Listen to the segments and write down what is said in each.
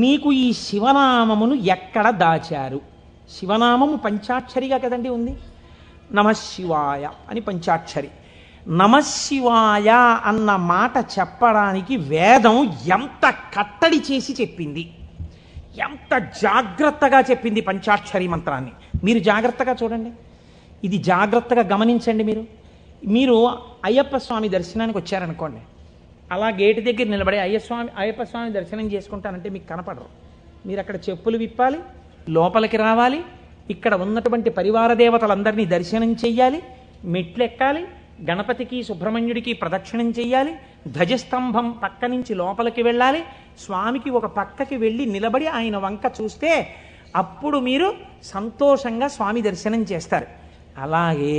మీకు ఈ శివనామమును ఎక్కడ దాచారు? శివనామము పంచాక్షరిగా కదండి ఉంది. నమశివాయ అని పంచాక్షరి. నమశివాయ అన్న మాట చెప్పడానికి వేదం ఎంత కట్టడి చేసి చెప్పింది, ఎంత జాగ్రత్తగా చెప్పింది పంచాక్షరి మంత్రాన్ని. మీరు జాగ్రత్తగా చూడండి, ఇది జాగ్రత్తగా గమనించండి. మీరు అయ్యప్ప స్వామి దర్శనానికి వచ్చారనుకోండి, అలా గేటు దగ్గర నిలబడి అయ్యప్ప స్వామి దర్శనం చేసుకుంటానంటే మీకు కనపడరు. మీరు అక్కడ చెప్పులు విప్పాలి, లోపలికి రావాలి, ఇక్కడ ఉన్నటువంటి పరివార దేవతలందరినీ దర్శనం చెయ్యాలి, మెట్లు ఎక్కాలి, గణపతికి సుబ్రహ్మణ్యుడికి ప్రదక్షిణం చెయ్యాలి, ధ్వజస్తంభం పక్క నుంచి లోపలికి వెళ్ళాలి, స్వామికి ఒక పక్కకి వెళ్ళి నిలబడి ఆయన వంక చూస్తే అప్పుడు మీరు సంతోషంగా స్వామి దర్శనం చేస్తారు. అలాగే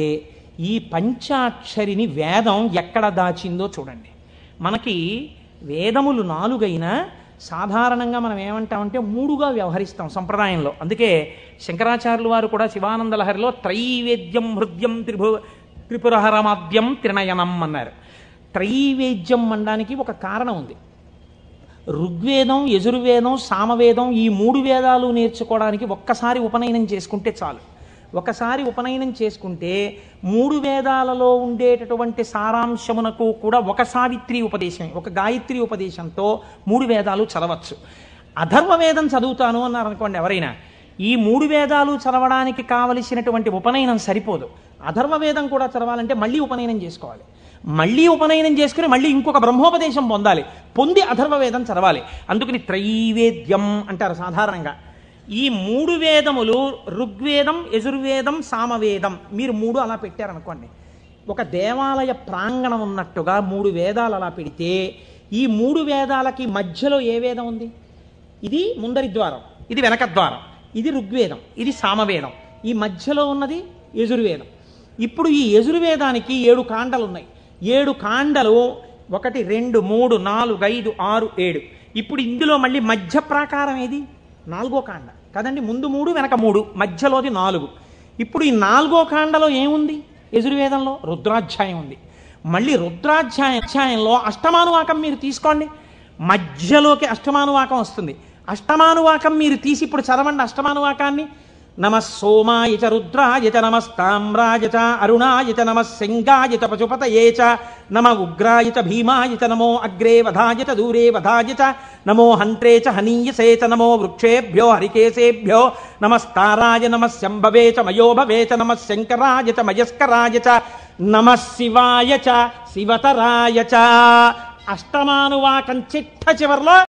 ఈ పంచాక్షరిని వేదం ఎక్కడ దాచిందో చూడండి. మనకి వేదములు 4 అయినా సాధారణంగా మనం ఏమంటామంటే 3గా వ్యవహరిస్తాం సంప్రదాయంలో. అందుకే శంకరాచార్యులు వారు కూడా శివానంద లహరిలో త్రైవేద్యం హృద్యం త్రిపురహరమాద్యం త్రినయనం అన్నారు. త్రైవేద్యం అనడానికి ఒక కారణం ఉంది. ఋగ్వేదం, యజుర్వేదం, సామవేదం ఈ 3 వేదాలు నేర్చుకోవడానికి ఒక్కసారి ఉపనయనం చేసుకుంటే చాలు. ఒకసారి ఉపనయనం చేసుకుంటే 3 వేదాలలో ఉండేటటువంటి సారాంశమునకు కూడా ఒక సావిత్రి ఉపదేశం, ఒక గాయత్రి ఉపదేశంతో 3 వేదాలు చదవచ్చు. అథర్వవేదం చదువుతాను అన్నారు అనుకోండి ఎవరైనా, ఈ 3 వేదాలు చదవడానికి కావలసినటువంటి ఉపనయనం సరిపోదు. అథర్వవేదం కూడా చదవాలంటే మళ్ళీ ఉపనయనం చేసుకోవాలి. మళ్ళీ ఉపనయనం చేసుకుని మళ్ళీ ఇంకొక బ్రహ్మోపదేశం పొంది అథర్వవేదం చదవాలి. అందుకని త్రైవేద్యం అంటారు సాధారణంగా. ఈ 3 వేదములు ఋగ్వేదం, యజుర్వేదం, సామవేదం మీరు 3 అలా పెట్టారనుకోండి, ఒక దేవాలయ ప్రాంగణం ఉన్నట్టుగా 3 వేదాలు అలా పెడితే ఈ 3 వేదాలకి మధ్యలో ఏ వేదం ఉంది? ఇది ముందరి ద్వారం, ఇది వెనక ద్వారం, ఇది ఋగ్వేదం, ఇది సామవేదం, ఈ మధ్యలో ఉన్నది యజుర్వేదం. ఇప్పుడు ఈ యజుర్వేదానికి 7 కాండలు ఉన్నాయి. 7 కాండలు 1 2 3 4 5 6 7. ఇప్పుడు ఇందులో మళ్ళీ మధ్య ప్రాకారం ఏది? 4వ కాండ కదండి. ముందు 3 వెనక 3, మధ్యలోది 4. ఇప్పుడు ఈ 4వ కాండలో ఏముంది? యజుర్వేదంలో రుద్రాధ్యాయం ఉంది. మళ్ళీ రుద్రాధ్యాయంలో అష్టమానువాకం మీరు తీసుకోండి, మధ్యలోకి అష్టమానువాకం వస్తుంది. అష్టమానువాకం మీరు తీసి ఇప్పుడు చదవండి అష్టమానువాకాన్ని. నమ సోమాయ చ రుద్రాయ చ నమస్తామ్రాయ చ అరుణాయ చ నమ శంగాయ చ పశుపతయే చ నమ ఉగ్రాయ చ భీమాయ చ నమో అగ్రే వధాయ చ దూరే వధాయ చ నమో హంత్రే చ హనీయసే చ నమో వృక్షేభ్యో హరికేశేభ్యో నమస్తారాయ నమ శంభవే చ మయోభవే చ నమ శంకరాయ చ మయస్కరాయ చ నమ శివాయ చ శివతరాయ చ. అష్టమానువాకం చిట్ట చివర్లో